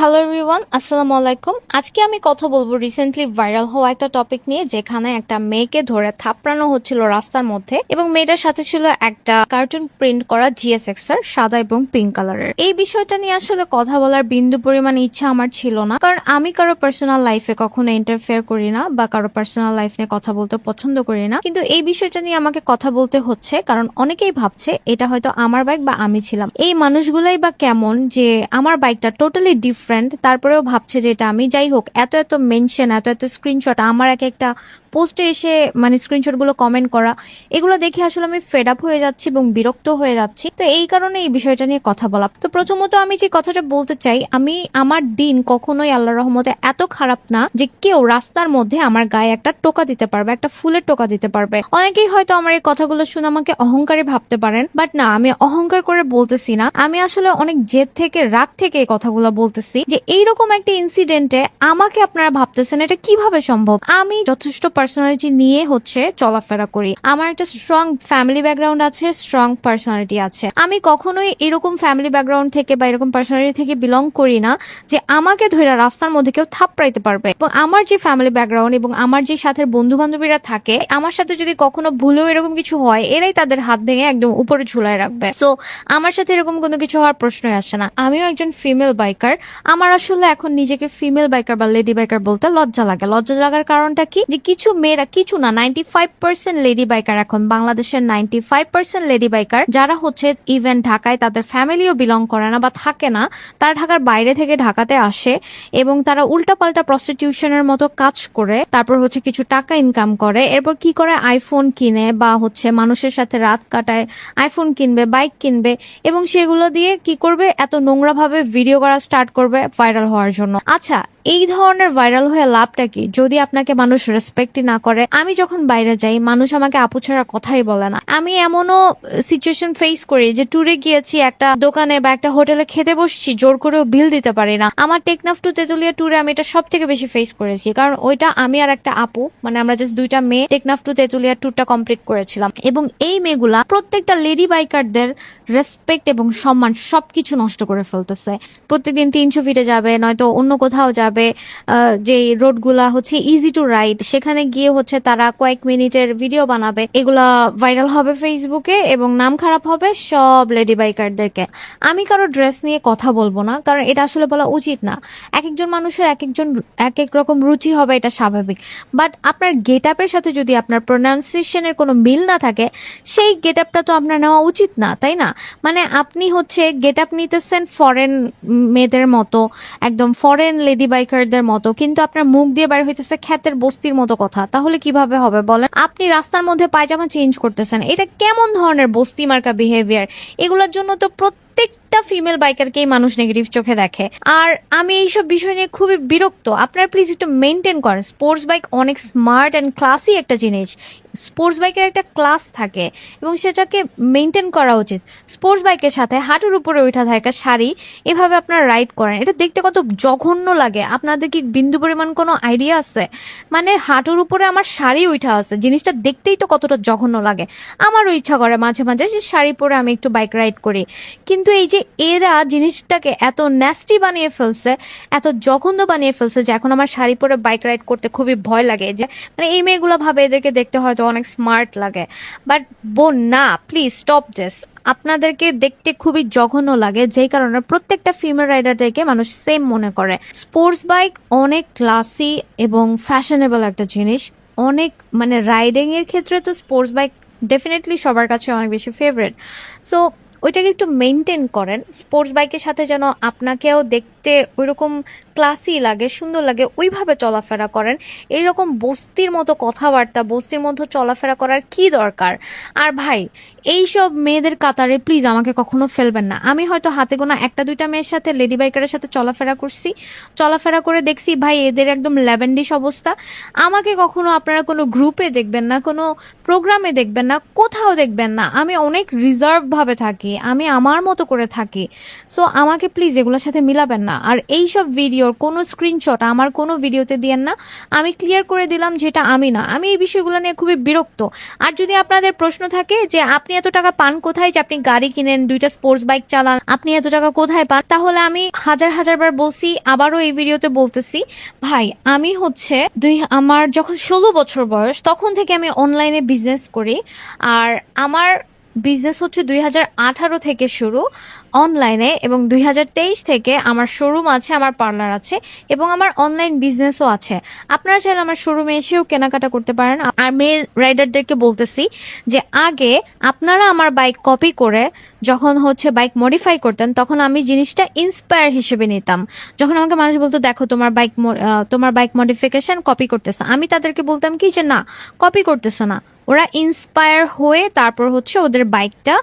Hello everyone, আসসালামু আলাইকুম। আজকে আমি কথা বলবো রিসেন্টলি ভাইরাল হওয়া একটা টপিক নিয়ে, যেখানে একটা মেয়েকে ধরে থাপড়ানো হচ্ছিল রাস্তার মধ্যে এবং মেয়েটার সাথে ছিল একটা কার্টুন প্রিন্ট করা জিএসএক্স এর সাদা এবং পিঙ্ক কালারের। এই বিষয়টা নিয়ে আসলে কথা বলার বিন্দু পরিমাণ ইচ্ছা আমার ছিল না, কারণ আমি কারো পার্সোনাল লাইফে কখনো ইন্টারফেয়ার করি না বা কারো পার্সোনাল লাইফ নিয়ে কথা বলতে পছন্দ করি না। কিন্তু এই বিষয়টা নিয়ে আমাকে কথা বলতে হচ্ছে, কারণ অনেকেই ভাবছে এটা হয়তো আমার বাইক বা আমি ছিলাম। এই মানুষগুলাই বা কেমন যে আমার বাইকটা টোটালি ডিফারেন্ট, তারপরেও ভাবছে যে এটা আমি। যাই হোক, এত এত মেনশন, এত এত স্ক্রিনশট, আমার এক একটা পোস্টে এসে মানে স্ক্রিনশট গুলো কমেন্ট করা, এগুলো দেখে আসলে আমি ফেড আপ হয়ে যাচ্ছি এবং বিরক্ত হয়ে যাচ্ছি। তো এই কারণে এই বিষয়টা নিয়ে কথা বলা। তো প্রথমত আমি যে কথাটা বলতে চাই, আমার দিন কখনোই আল্লাহর রহমতে এত খারাপ না যে কেউ রাস্তার মধ্যে আমার গায়ে একটা টোকা দিতে পারবে, একটা ফুলের টোকা দিতে পারবে। অনেকেই হয়তো আমার এই কথাগুলো শুনে আমাকে অহংকারী ভাবতে পারেন, বাট না, আমি অহংকার করে বলতেছি না। আমি আসলে অনেক জেদ থেকে, রাগ থেকে এই কথাগুলো বলতেছি যে এইরকম একটা ইনসিডেন্টে আমাকে আপনারা ভাবতেছেন এটা কিভাবে সম্ভব। আমি যথেষ্ট পার্সোনালিটি নিয়ে চলাফেরা করি, আমার একটা স্ট্রং ফ্যামিলি ব্যাকগ্রাউন্ড আছে, স্ট্রং পার্সোনালিটি আছে। আমি কখনোই এরকম ফ্যামিলি ব্যাকগ্রাউন্ড থেকে বা এরকম পার্সোনালিটি থেকে বিলং করি না যে আমাকে ধরে রাস্তার মধ্যে কেউ থাপড়াইতে পারবে। এবং আমার যে ফ্যামিলি ব্যাকগ্রাউন্ড এবং আমার যে সাথে বন্ধু বান্ধবীরা থাকে, আমার সাথে যদি কখনো ভুলেও এরকম কিছু হয়, এরাই তাদের হাত ভেঙে একদম উপরে ঝুলায় রাখবে। সো আমার সাথে এরকম কোনো কিছু হওয়ার প্রশ্নই আসে না। আমিও একজন ফিমেল বাইকার। আমার আসলে এখন নিজেকে ফিমেল বাইকার বা লেডি বাইকার বলতে লজ্জা লাগে। লজ্জা লাগার কারণটা কি, যে কিছু মেয়েরা, কিছু না, 95% লেডি বাইকার, এখন বাংলাদেশের 95% লেডি বাইকার যারা ইভেন ঢাকায় তাদের ফ্যামিলিও বিলং করে না বা থাকে না, তারা ঢাকার বাইরে থেকে ঢাকাতে আসে এবং তারা উল্টাপাল্টা প্রস্টিটিউশনের মতো কাজ করে, তারপর কিছু টাকা ইনকাম করে। এরপর কি করে, আইফোন কিনে বা মানুষের সাথে রাত কাটায়, আইফোন কিনবে, বাইক কিনবে এবং সেগুলো দিয়ে কি করবে, এত নোংরা ভাবে ভিডিও করা স্টার্ট করবে ভাইরাল হওয়ার জন্য। আচ্ছা, এই ধরনের ভাইরাল হয়ে লাভটা কি, যদি আপনাকে মানুষ রেসপেক্টই না করে? আমি যখন বাইরে যাই, মানুষ আমাকে আপু ছাড়া কথাই বলে না। আমি এমনও সিচুয়েশন ফেস করি যে ট্যুরে গিয়েছি, একটা দোকানে বা একটা হোটেলে খেতে বসছি, জোর করেও বিল দিতে পারি না। আমার টেকনাফ টু তেতুলিয়া ট্যুরে আমি এটা সব থেকে বেশি ফেস করেছি, কারণ ওইটা আমি আর একটা আপু, মানে আমরা জাস্ট দুইটা মেয়ে টেকনাফ টু তেতুলিয়া ট্যুরটা কমপ্লিট করেছিলাম। এবং এই মেয়েগুলা প্রত্যেকটা লেডি বাইকারদের রেসপেক্ট এবং সম্মান সবকিছু নষ্ট করে ফেলতেছে। প্রত্যেকদিন 300 ফিটে যাবে, নয়তো অন্য কোথাও যাবে, যে রোডগুলা ইজি টু রাইড, সেখানে গিয়ে তারা কয়েক মিনিটের ভিডিও বানাবে, এগুলা ভাইরাল হবে ফেসবুকে এবং নাম খারাপ হবে সব লেডি বাইকারদেরকে। আমি কারো ড্রেস নিয়ে কথা বলবো না, কারণ এটা আসলে বলা উচিত না। এক একজন মানুষের এক এক রকম রুচি হবে, এটা স্বাভাবিক। বাট আপনার গেট আপের সাথে যদি আপনার প্রোনাউন্সিয়েশনের কোনো মিল না থাকে, সেই গেট আপটা তো আপনার নেওয়া উচিত না, তাই না? মানে আপনি গেট আপ নিতেছেন ফরেন মেয়েদের মতো, একদম ফরেন লেডি বাইকারদের মতো, কিন্তু আপনার মুখ দিয়ে বাইরে হইতেছে খ্যাতের বস্তির মতো কথা। তাহলে কিভাবে হবে বলেন? আপনি রাস্তার মধ্যে পায়জামা চেঞ্জ করতেছেন, এটা কেমন ধরনের বস্তি মার্কা বিহেভিয়ার? এগুলোর জন্য তো প্রত্যেকটা ফিমেল বাইকারকেই মানুষ নেগেটিভ চোখে দেখে। আর আমি এইসব বিষয় নিয়ে খুবই বিরক্ত। আপনারা প্লিজ একটু মেনটেন করেন। স্পোর্টস বাইক অনেক স্মার্ট অ্যান্ড ক্লাসি একটা জিনিস। স্পোর্টস বাইকের একটা ক্লাস থাকে এবং সেটাকে মেনটেন করা উচিত। স্পোর্টস বাইকের সাথে হাঁটুর উপরে উঠা থাকা শাড়ি এভাবে আপনারা রাইড করেন, এটা দেখতে কত জঘন্য লাগে। আপনাদের কি বিন্দু পরিমাণ কোনো আইডিয়া আছে? মানে হাঁটুর উপরে আমার শাড়ি উঠা আছে, জিনিসটা দেখতেই তো কতটা জঘন্য লাগে। আমারও ইচ্ছা করে মাঝে মাঝে যে শাড়ি পরে আমি একটু বাইক রাইড করি, কিন্তু এই যে এরা জিনিসটাকে এত ন্যাস্টি বানিয়ে ফেলছে, এত জঘন্য বানিয়ে ফেলছে যে এখন আমার শাড়ি পরে বাইক রাইড করতে খুবই ভয় লাগে। যে মানে এই মেয়েগুলো ভাবে এদেরকে দেখতে হয়তো অনেক স্মার্ট লাগে, বাট বোন না, প্লিজ স্টপ দিস। আপনাদেরকে দেখতে খুবই জঘন্য লাগে, যেই কারণে প্রত্যেকটা ফিমেল রাইডারদেরকে মানুষ সেম মনে করে। স্পোর্টস বাইক অনেক ক্লাসি এবং ফ্যাশনেবল একটা জিনিস। অনেক মানে রাইডিং এর ক্ষেত্রে তো স্পোর্টস বাইক ডেফিনেটলি সবার কাছে অনেক বেশি ফেভারিট। সো ওইটাকে একটু মেনটেন করেন। স্পোর্টস বাইকের সাথে যেন আপনাকেও দেখতে ওইরকম ক্লাসি লাগে, সুন্দর লাগে, ওইভাবে চলাফেরা করেন। এইরকম বস্তির মতো কথাবার্তা, বস্তির মধ্যে চলাফেরা করার কি দরকার? আর ভাই, এইসব মেয়েদের কাতারে প্লিজ আমাকে কখনো ফেলবেন না। আমি হয়তো হাতে গোনা একটা দুইটা মেয়ের সাথে, লেডি বাইকারের সাথে চলাফেরা করছি, চলাফেরা করে দেখছি ভাই এদের একদম ল্যাভেন্ডিশ অবস্থা। আমাকে কখনো আপনারা কোনো গ্রুপে দেখবেন না, কোনো প্রোগ্রামে দেখবেন না, কোথাও দেখবেন না। আমি অনেক রিজার্ভ ভাবে থাকি, আমি আমার মতো করে থাকি। সো আমাকে প্লিজ এগুলোর সাথে মিলাবেন না। না। আর এইসব ভিডিওর কোনো স্ক্রিনশট আমার কোনো ভিডিওতে দিয়েন না। আমি ক্লিয়ার করে দিলাম যেটা আমি না। আমি এই বিষয়গুলো নিয়ে খুবই বিরক্ত। আর যদি আপনাদের প্রশ্ন থাকে যে আপনি এত টাকা পান কোথায়, যে আপনি গাড়ি কিনেন, 2টা স্পোর্টস বাইক চালান, আপনি এত টাকা কোথায় পান, তাহলে আমি হাজার হাজার বার বলছি, আবারও এই ভিডিওতে বলতেছি, ভাই আমি হচ্ছে আমার যখন 16 বছর বয়স তখন থেকে আমি অনলাইনে বিজনেস করি। আর আমার বিজনেস হচ্ছে 2018 থেকে শুরু অনলাইনে, এবং 2023 থেকে আমার শোরুম আছে, আমার পার্লার আছে, এবং আমার অনলাইন বিজনেসও আছে। আপনারা চাইলে আমার শোরুমে এসেও কেনাকাটা করতে পারেন। আর মেয়ে রাইডারদেরকে বলতেছি যে আগে আপনারা আমার বাইক কপি করে যখন হচ্ছে বাইক মডিফাই করতেন, তখন আমি জিনিসটা ইন্সপায়ার হিসেবে নিতাম। যখন আমাকে মানুষ বলতো দেখো তোমার বাইক মডিফিকেশন কপি করতেছে, আমি তাদেরকে বলতাম কি যে না, কপি করতেছে না, ওরা ইন্সপায়ার হয়ে তারপর হচ্ছে ওদের বাইকটা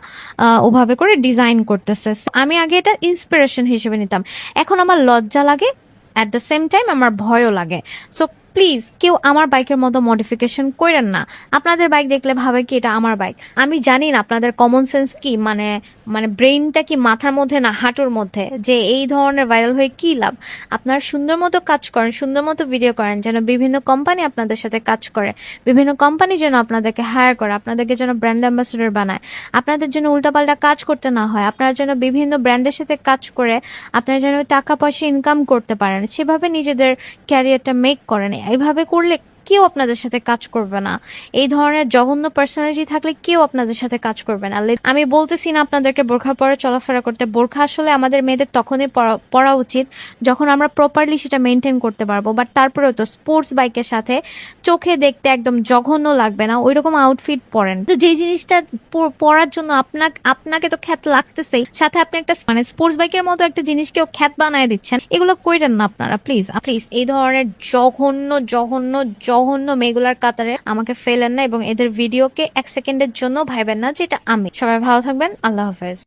ওভাবে করে ডিজাইন করতেছে। আমি আগে এটা ইন্সপিরেশন হিসেবে নিতাম। এখন আমার লজ্জা লাগে, অ্যাট দ্য সেম টাইম আমার ভয়ও লাগে। সো প্লিজ কেউ আমার বাইকের মতো মডিফিকেশন করেন না। আপনাদের বাইক দেখলে ভাবে কি এটা আমার বাইক। আমি জানি না আপনাদের কমন সেন্স কি, মানে মানে ব্রেইনটা কি মাথার মধ্যে না হাঁটুর মধ্যে, যে এই ধরনের ভাইরাল হয়ে কি লাভ। আপনারা সুন্দর মতো কাজ করেন, সুন্দর মতো ভিডিও করেন, যেন বিভিন্ন কোম্পানি আপনাদের সাথে কাজ করে, বিভিন্ন কোম্পানি যেন আপনাদেরকে হায়ার করে, আপনাদেরকে যেন ব্র্যান্ড অ্যাম্বাসেডর বানায়, আপনাদের জন্য উল্টাপাল্টা কাজ করতে না হয়, আপনারা যেন বিভিন্ন ব্র্যান্ডের সাথে কাজ করে আপনারা যেন টাকা পয়সা ইনকাম করতে পারেন, সেভাবে নিজেদের ক্যারিয়ারটা মেক করেন। এইভাবে করলে কেউ আপনাদের সাথে কাজ করবে না। এই ধরনের জঘন্য পার্সোনালিটি থাকলে কেউ আপনাদের সাথে কাজ করবে না। আমি বলতেছি না আপনাদেরকে বোরখা পরে চলাফেরা করতে। বোরখা আসলে আমাদের মেয়েদের তখনই পরা উচিত যখন আমরা প্রপারলি সেটা মেনটেন করতে পারবো। বাট তারপরেও তো স্পোর্টস বাইকের সাথে চোখে দেখতে একদম জঘন্য লাগবে না ওইরকম আউটফিট পরেন। তো যে জিনিসটা পরার জন্য আপনাকে তো খ্যাত লাগতেছেই, সাথে আপনি একটা মানে স্পোর্টস বাইকের মতো একটা জিনিসকেও খ্যাত বানায় দিচ্ছেন। এগুলো কইরেন না আপনারা, প্লিজ প্লিজ। এই ধরনের জঘন্য জঘন্য জঘন্য মেয়েগুলার কাতারে আমাকে ফেলেন না, এবং এদের ভিডিওকে 1 সেকেন্ডের জন্য ভাইবেন না যেটা আমি। সবাই ভালো থাকবেন, আল্লাহ হাফেজ।